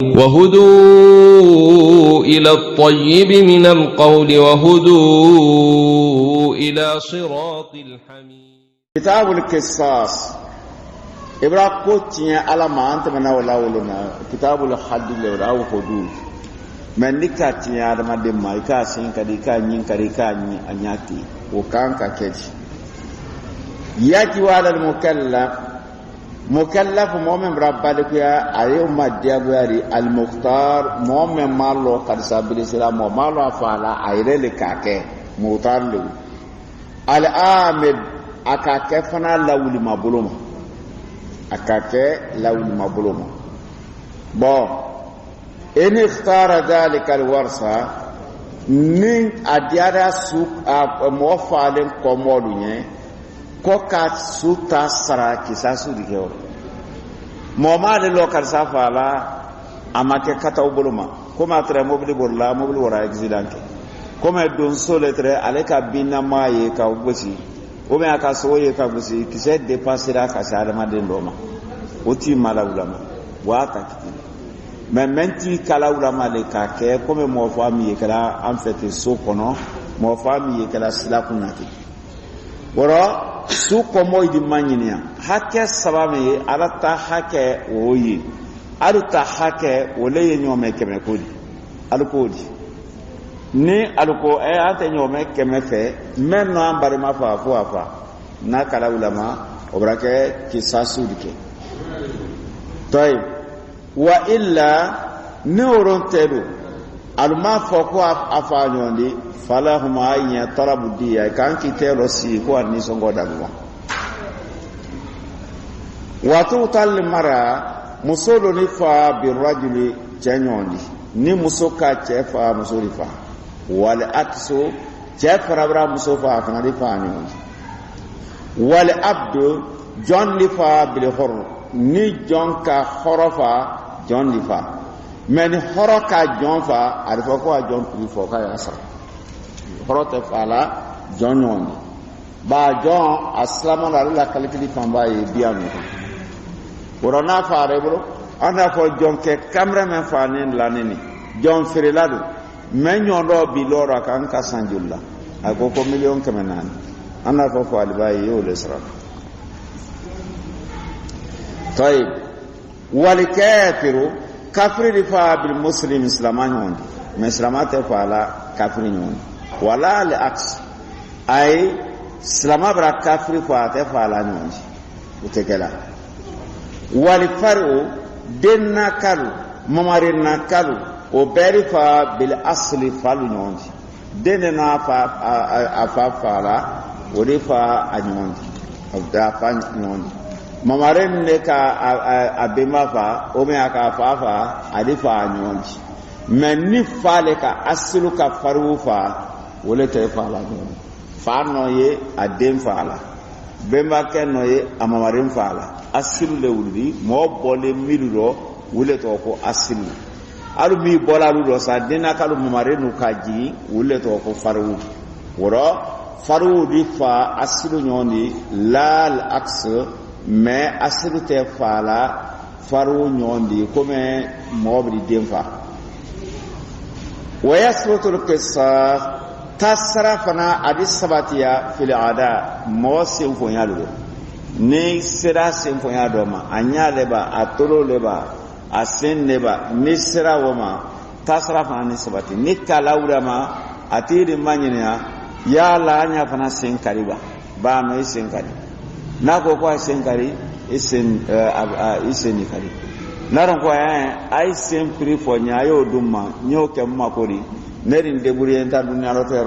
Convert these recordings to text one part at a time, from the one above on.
وهدوا إلى الطيب من القول وهدوا إلى صراط الحميد. كتاب القصاص إبرا كوتيا على ما أنت من أولنا كتاب الحد ولا أو حدود من نكاتيا على ما دم ما يكاسين كديكا نين كديكا نين أنياتي وكان ككج يأتي على المكلف مؤمن ربك يا أيوم ما ديابري المختار مؤمن مالو قد سابلي سلام مالو فعلا أيرل كاكه مختار له الآمد أكاكه فنا لولي مبلوم أكاكه لولي مبلوم bon إن اختار ذلك الورثة من أديارا سوق موفالين كمولوني koka suta sara kisasu dikeo moma de lokal safala amake kata ubuluma kuma tre mobili bolla mobili wora accident kuma don soletre aleka binna maye ka ugosi o me aka soye ka busi kise dépasser ka sara ma de ndoma oti mala ulama wata kiti mementi kala ulama le ka ke comme mo fami kala en fait so kono mo fami kala sila kunati wora su komo idi manyinia hake sabame alata hake oyi aluta hake ole nyome keme kodi alukodi ni aluko ate nyome keme fe menno ambare mafa fo afa na kala ulama obrake kisasu dike tayib wa illa nuron tedu alma foko afa nyondi falahuma ayya tarabu diya kan kitelo si ko ni songo dalwa watu tal mara musolo ni fa birajuli janyondi ni musoka chefa musoli fa wal aksu chefa bra musofa kana di fa ni wal abdu jon li fa bil hur ni jonka khorofa jon li fa men horoka jonfa arifo ko jon pri fo ka yasa horote fala jonyon ba jon aslama la kalkili pamba e bianu corona fare bro ana ko jonke cameraman fanen lanini jon ferelado men nyondo bi lora kan ka sanjulla ako ko million kemenan ana ko fo albayi yo lesra tayib wal kafiru kafiri rifa bil muslim islaman muslimate fala kafiri nyondi wala li aks ay islama bra kafiri fa te fala nyondi utekela wal faru denna kalu mamarina kalu o berifa bil asli falu nyondi denna fa afa fala odifa anyondi abda fa nyondi mamaren ne ka abema fa o me aka fa adifa nyondi men ni fale ka aslu ka faru fa wole te fala fa no ye adem fala bemba ken no ye amamarin fala aslu le wulbi mo bole miluro wole to ko aslu alu mi bola lu sa dina kalu mamaren ka ji wole to ko faru woro faru di fa aslu nyoni lal aks mais aslu te fala faru nyondi comme mobri demfa wa yasrutul qissas tasrafana adis sabatiya fil ada mosim fonyalo ni sira sim fonyado ma anya leba atolo leba asen leba ni sira woma tasrafana ni sabati ni kala ulama atiri manyina ya la anya fana sen kariba ba no sen kariba nako kwa senkari isen kari naron kwa ai sempre fo nyayo dumma nyoke makori nerin deburi enta dunya rote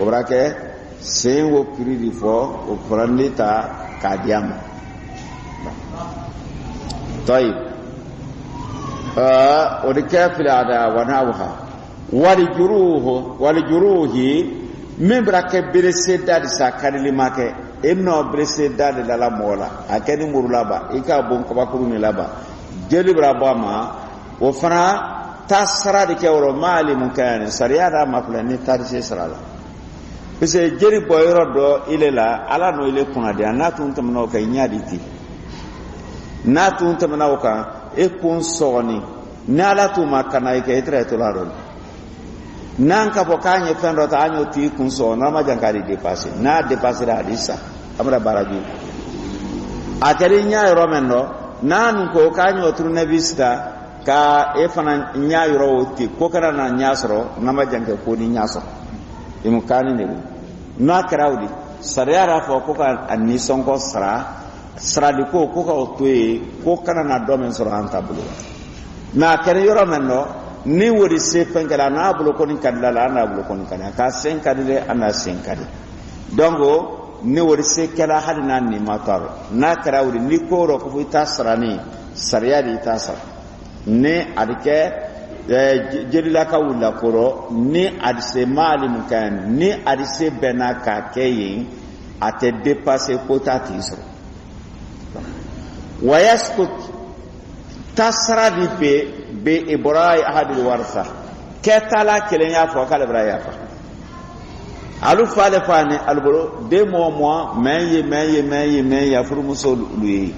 obrake sen wo pridi fo o prandita kadiam tayib o de kafil ada wanawha wal juruhi membra ke bereseda sakari make enno breseda de la mola akeni murulaba ika bon ko bakuru ni laba jelibra bama o fana tasra de kewro mali mun kan sariya ma fulani tarse srala bise jeri boyro do ilela ala no ile kuna de anatu tamno kay nyaaditi natu tamna ka e kun soni n'ala tu makana ke itre to la ron nan ka bokanye fendo ta anyo ti kunso na ma jankari dépasser na dépasser la disa amra baraju atari nya romendo nan ko kanyo turne vista ka e fana nya yoro ti ko kana na nya soro na ma janke ko ni nya so imukani ne na kraudi sariara fo ko ka anni sonko sra di ko ka otoe ko kana na do men soro anta bulu na kene yoro menno ni wori se fengala na bulu ko ni kadala na bulu ko ni kana ka sen kadile ana sen kadile dongo ni wori se kala hadina ni matar na kraudi ni ko ro ko ita srani sariari ita sar ni adike jelila ka wula koro ni adise mali mukan ni adise bena ka keyin ate dépasser kota tisro wayaskut tasra be ibrai ahadul warsa ketala kelenya fo kala ibraya fa alu fale fane alboro de mo meye ya furu muso lui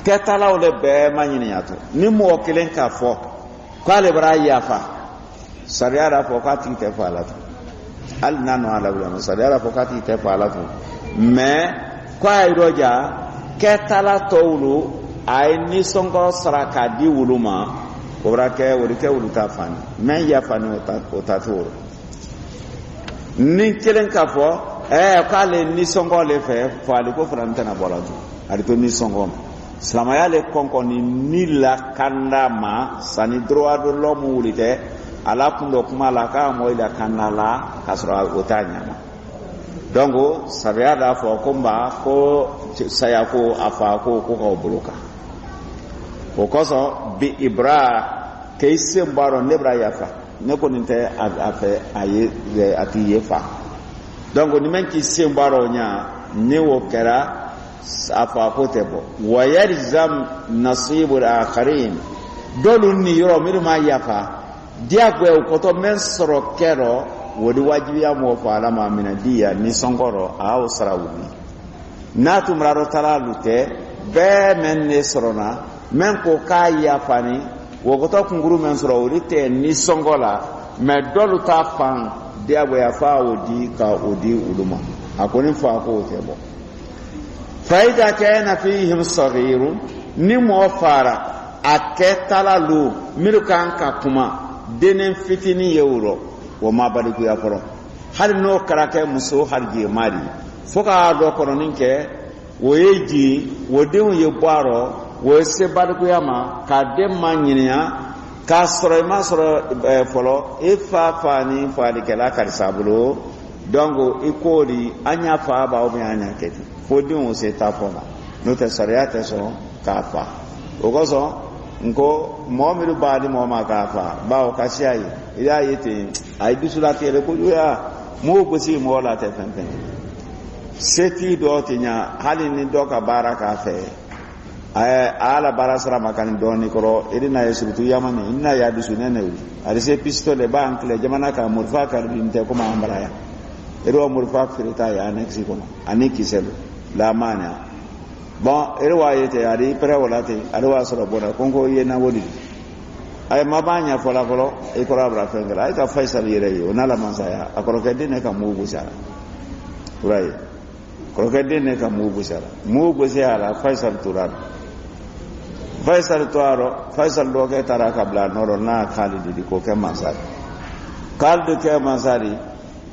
ketala ole be manyini yato ni mo kelen ka fo kwale ibraya fa sariara fo ka ti te fa la al nanu ala bula sariara fo ka ti te fa la me kwa iroja ketala tawlu ay ni songo saraka di wuluma obrake wurike wuluta fani men ya fani ota toro ni kelen ka fo kale ni songo le fe fo ali ko franta na bolatu ali to ni songo salamaya le konko ni la kanda ma sani droit de l'homme wulite ala kundo kuma la ka mo ila kanala kasra otanya donc saria da fo komba ko saya ko afa ko ko buluka o koso bi ibra keise mbaro nebra yafa ne ko ninte afa aye ati yefa donc ni men ki se mbaro nya ne wo kera afa ko tebo wa yarzam nasibul akharin dolun ni yoro mi ma yafa dia gwe ko to men soro kero wodi wajibi ya mo fa ala ma mina dia ni songoro aw sarawuni natu mraro tala lute be men ne sorona men ko kaya fani wo ko to kunguru men soro urite ni songola me dolu ta fan dia gwe ya fa odi ka odi uluma akoni fa ko tebo faida kana fihim saghirun ni mo fara aketala lu mirukan ka kuma denen fitini euro wo ma bari ku ya foro hal no karake muso harje mari foka do kono ninke wo yeji wo dewu ye baro wo se bari ku ya ma ka dem manyinya ka soro ma soro folo e fa fani fa de kala kar sabulo dongo ikori anya fa ba o mi anya keti fo dewu se ta fona no te sariate so ka fa o gozo nko momiru badi moma kafa bawo kashiayi ila yete ay bisula tere ko ya mo ko si mo la te fen seti do tinya halini do ka baraka fe ay ala barasra makan do ni koro irina yesutu yamani inna ya bisunene wi ari se pistole bank le jamana ka murfa kar binte ko ma ambalaya ero murfa firita ya anexi kono aniki selo la mana bon erwaayete ari prewolate arwa soro bona kongo yena wodi ay mabanya fola folo e ko rabra fengala ay ka faisal yere yo nala mansaya akoro kedine ka mubu sara uray ko kedine ka mubu sara faisal turar faisal tuaro faisal do ke taraka bla noro na khalidi di ko ke mansari kalde ke mansari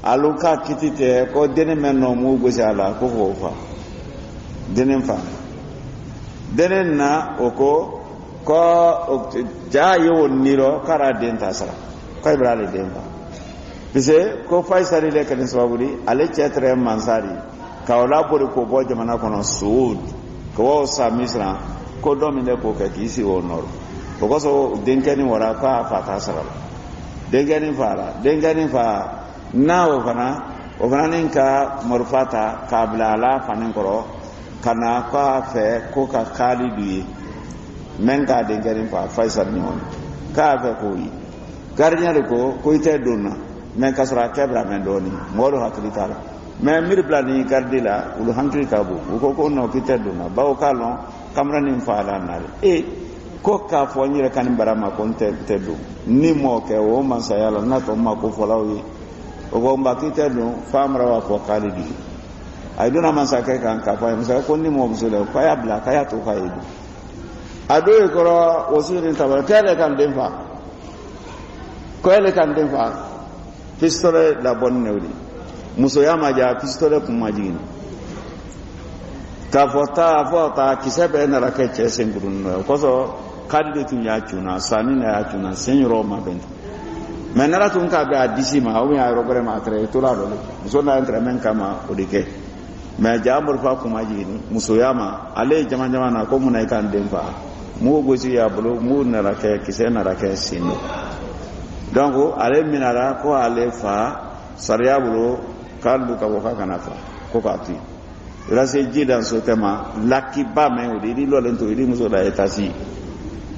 aluka kitite ko dene menno mubu sara ko fofa denen fa denen na oko ko ja yo niro kara den tasara ko ibrale den fa bise ko faisali le kan saburi ale chetre mansari ka wala bori ko bo jamana kono sud ko sa misra ko domine ko ka kisi honor ko so denkeni wara ka fa tasara denkeni fa na o fana ninka morfata kabla la fanin koro kana kwa fe ko ka khalidu men ka de garin fa faisal ni on ka fe ko yi garnya ko ite donna men ka sura kebra men doni modo hakli tala men mir plani gardila ulu hankri kabu ko no kite donna bawo kalon kamra ni fa la nare ko k'a fɔ n yɛrɛ ka nin bara ma ko n tɛ don ni m'o kɛ o mansaya la n'a tɔ ma ko fɔlaw ye o ko n ba k'i tɛ don f'a mara b'a fɔ k'ale di a donna masakɛ kan k'a fɔ a ye masakɛ ko ni m'o muso la k'a y'a bila k'a y'a to k'a ye don a don ye kɔrɔ o su ni tabara k'ale ka n den fa k'ale ka n den fa pistolet labɔni ne o de musoya ma ja pistolet kun ma jigin k'a fɔ taa kisɛ bɛɛ nana kɛ cɛ senkurunin dɔ ye o kosɔn kadi de tun y'a cunna sanni de y'a cunna sen yɔrɔ ma bɛn mais nara tun k'a bɛ a disi ma ou bien a yɔrɔ wɛrɛ ma a tɛrɛ i tora dɔ muso n'a entraînement kama o de kɛ mais ja morifa kun ma jigin musoya ma ale ye jama jama na ko mun na i ka n den faa mugu gosi y'a bolo mugu nana kɛ kisɛ nana kɛ sen dɔ donc ale minara ko ale fa sariya bolo k'a lu ka bɔ k'a kana fa ko k'a to yen rase ji dan so tema lakiba men o di lo len to di muso da etasi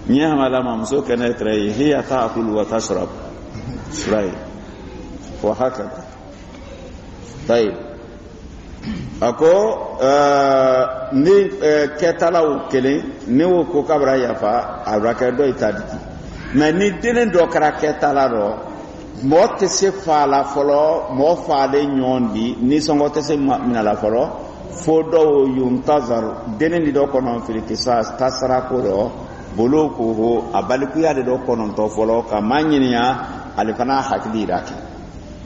ni hamala ma muso kana trai hiya ta'kulu wa tashrab surai wa hakaka tay ako ni ketalaw kelen ni wo ko kabra yafa abraka do itadiki mais ni denen do kara ketala do mo te se fala folo mo faale nyondi ni songo te se minala folo fodo yuntazar denen di do kono fili kisas tasara ko do bolo ko ho abaliku ya de do kono to folo ka manyinya alifana hakili raki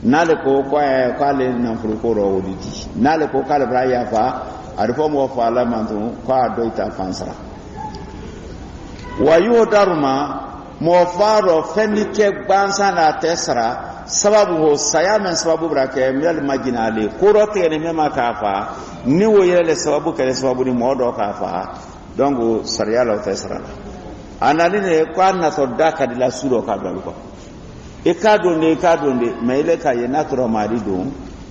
nale ko ale na furu ko ro woditi nale ko kale braya fa arifo mo fa la mantu ko do ita fansara wayu daruma mo faro fenike gbansa na tesara sababu ho saya men sababu brake mel majinale kuro te ne mema kafa ni wo yele sababu kale sababu ni modo kafa donc sariya la tesara analine kwa na to daka di la suro ka ko e ka donde mais ile ka ye natro mari do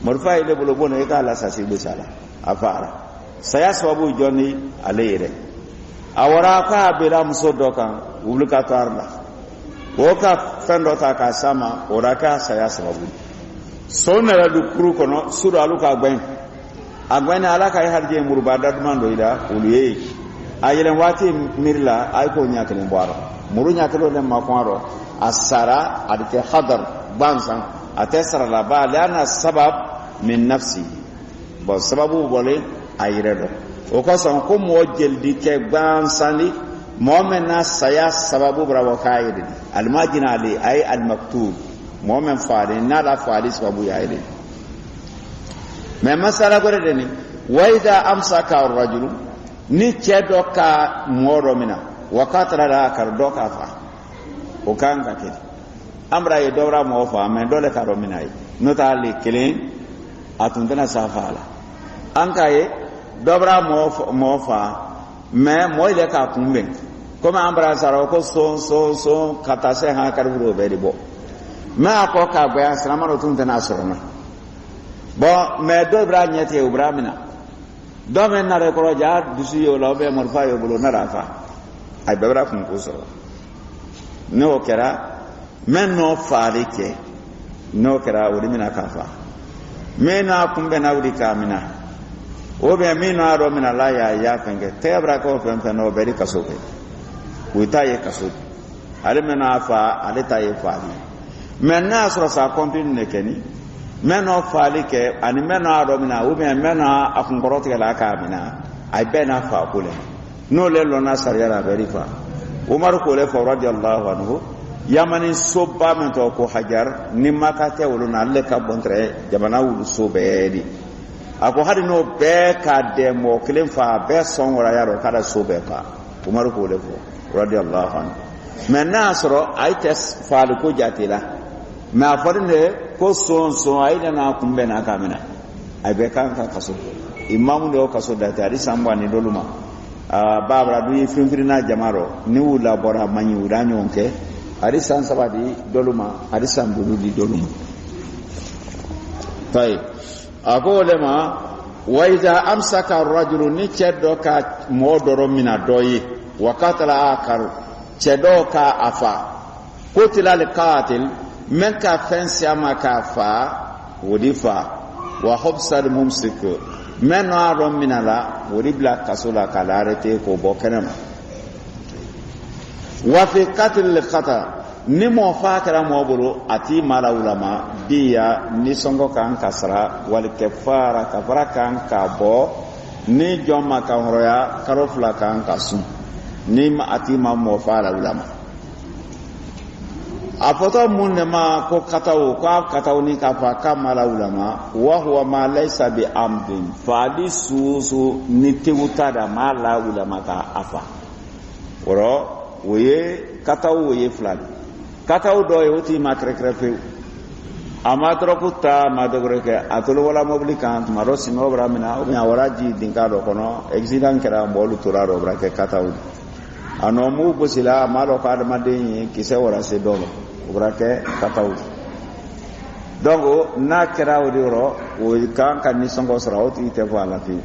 morfa ile bolo bono e ka la sasi be sala afara saya sababu joni alere awara ka bela muso dokan wuluka to arla woka fendo ta ka sama oraka saya sababu so na du kuru kono suru aluka agben ala ka harje murbada dumando ida uliye ayelen wati mirla ay ko nyakelen boaro muru nyakelo le makwaro asara adike hadar bansan atesara la ba lana sabab min nafsi bo sababu bole ayredo o ko son ko mo jeldi ke bansani momena saya sababu bravo kaide almajina ali ay almaktub momen faade na la faade sababu yaide mais masala gore deni waida amsaka ar-rajulu ni chedo ka moro mina wakatra la kar doka fa o kanga ke amra e dobra mo fa men dole ka romina yi nota le kelen atundana safala ankaye dobra mo fa mais moy le ka kumbe comme ambra saro ko so katase ha karburo be bo ma ko ka be aslamaro tundana sorona bo me dobra nyete ubramina do men na re ko ja dusi yo lo be morfa yo bolo na rafa ay bebra kun ko so no kera men no farike no kera wuri mina kafa mena kumbe na wuri kamina o be mina ro mina la ya fenge tebra ko fenge no be kaso be wita ye kaso ale mena fa ale ta ye fa men na so sa continue ne keni men no farike ani men no ro mina o be men na afun koroti la kamina ay be na fa kule no le lona sariya la verifa Umar ko le fa radiyallahu anhu yamani soba men to ko hajar ni makate woluna le ka bontre jamana wulu sobeedi ako hadi no be ka de mo kelen fa be son wala yaro kada sobe ka Umar ko le fo radiyallahu anhu men nasro aites faal ko jatila ma fadne ko son ayna na kumbe na kamina ay be kan ka kaso imamu do kaso da tari sambani doluma babra du yifrimfirina jamaro ni wula bora manyi udanyo nke hadisan sabadi doluma hadisan buludi doluma tay ako lema wa iza amsaka ar-rajulu ni chedo ka modoro mina doyi wa qatala akar chedo ka afa qutila al-qatil man ka fansiya makafa wodifa wa hubsal mumsik men aro minala wori bla kasola kala arete ko bokenam wa fi qatl al khata ni mo fa kara mo bolo ati mala ulama biya ni songo kan kasra wal kafara kan ka bo ni joma kan roya karofla kan kasu ni ma ati ma mo fa la ulama apoto munne ma ko kataw ni ka fa kamala ulama wa huwa ma laysa bi amdin fa di susu ni tewuta da mala ulama ka afa woro woye kataw woye flan kataw do yoti ma krekrefe ama trokuta ma dogreke atolo wala mobli kan ma rosi no bramina o mi awaraji dinkado kono accident kera mbolu turaro brake kataw ano mu busila malo ka da madin kise wara se dolo brake kataw donc na kera o diro o kan kan ni songo srawt ite wala fi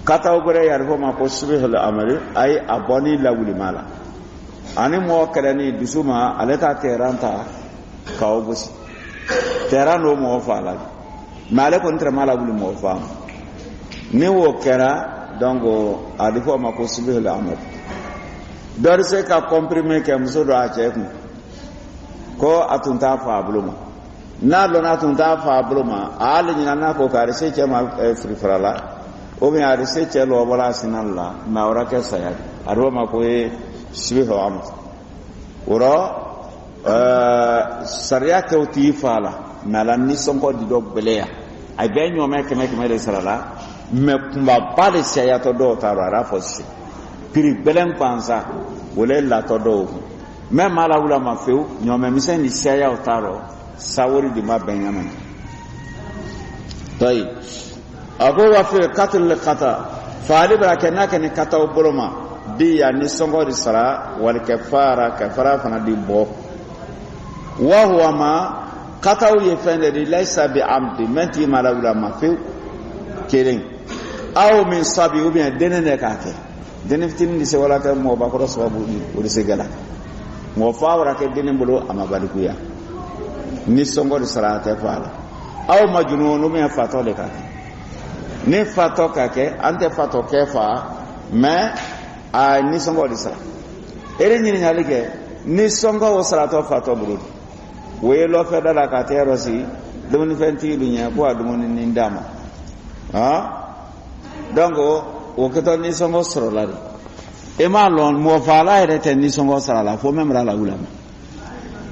kataw gore yar fo ma ko subhul amali ay aboni lawli mala ani mo kera ni dusuma aleta teranta kaw busi terano mo fala mala ko ntra mala wuli mo fam ni wo kera donc adifo ma ko subhul amali dar se ka comprimer ke muso do a cheku ko atunta fa bluma na lo na atunta fa bluma ali nyina na ko kare se chema frifrala o mi ari se chelo wala sinalla ma ora ke saya arwa ma ko e sibe ho am ora sariya ke uti fala mala ni sonko di do belea ay be nyome ke le sarala me kumba bale saya to do tarara fosi piri belen pansa wole la to do même ala wula ma feu nyome misen ni saya otaro sawori di ma benyamin tay ago wa fi qatl khata faali barakana kan kata oboloma bi ya ni songo di sara wal kafara fana di bo wa huwa ma kata o yefende di laysa bi amdi menti mala wula ma feu kelen aw min sabi ou bien denene kake denen tin di se wala ka mo ba ko sababu ni o di se gala mo fawra ke denen bolo ama balikuya ni songo di sara te fala aw majnun me fato le kake ni fato kake ante fato kefa mais a ni songo di sara ere ni nyali ke ni songo o sara to fato bulu we lo fe dala ka te rosi dum fenti dunya ko adum ni ndama ha donc o keto ni songo soro la e ma lon mo fala ere te ni songo sara la fo memra la ulama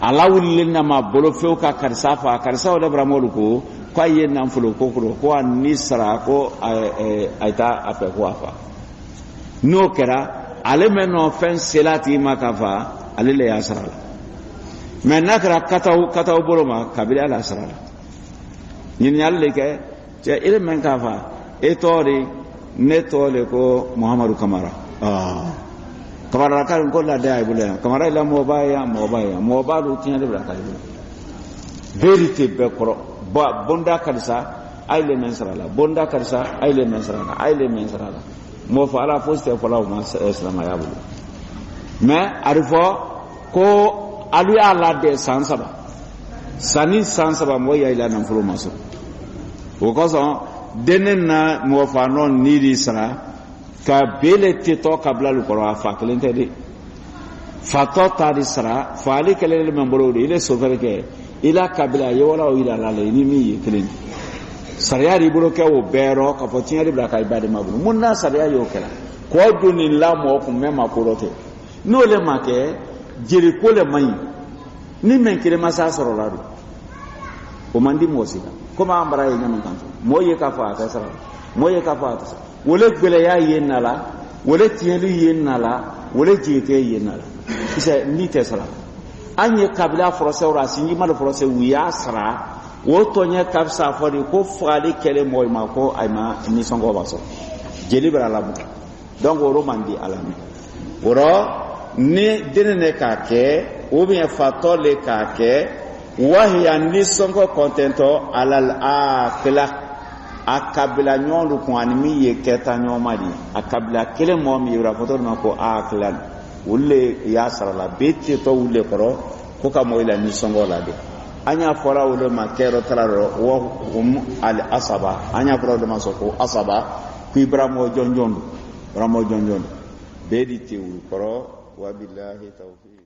ala wulina ma bolo feu ka karsa o de bramolu ko kwa ye nan fulo ko ko ni sara ko aita ape ko afa no kera ale meno fen selati makafa ale le ya sara mais nakra kataw boloma kabila la sara nin yalle ke je ile men kafa e tori ne tole ko muhammadu kamara kamara kan ko la dai bule kamara la mo ba do tinya de brakali vérité be koro ba bonda kalsa ay le men sara la bonda kalsa ay le men sara la mo fa ala foste fa la ma islam ya bulu mais arifo ko alu ala de sansaba mo ya ila nan fulo maso o ko so denen na mo fa non ni di sara ka bele tito kabla lu ko fa kelente de fato ta di sara fa ali kelele men bolo de ile so ke ila kabila ye wala o ila la le ni mi kelen sariya ri bolo ke o bero ka fotinya ri bla ka ibade mabulu munna sariya yo kala ko do ni la mo ko mema ko rote no le make jeri ko le mai ni men kire masa soro la do o mandi mosika kuma ambara ye nyamin kanto moye ka fa ta sara moye ka fa ta wole gbele ya yennala wole tielu yennala wole jete yennala isa ni te sara anye kabila forose ora sinji mal forose wiya sara wo tonye kapsa fori ko fali kele moy ma ko ayma ni songo baso jeli bara labu donc o romandi alami woro ni denene ka ke ou bien fatole ka ke wahiya ni songo contento alal akla akabila nyolu ko animi ye keta nyomadi akabila kele mom yura fotor ma ko aklan ulle ya sarala beti to ulle koro ko ka moyla ni songo la de anya fora ulle ma kero tararo wo al asaba anya fora de ma so ko asaba ku ibramo jonjondo ramo jonjondo bedi ti koro wa billahi tawfiq.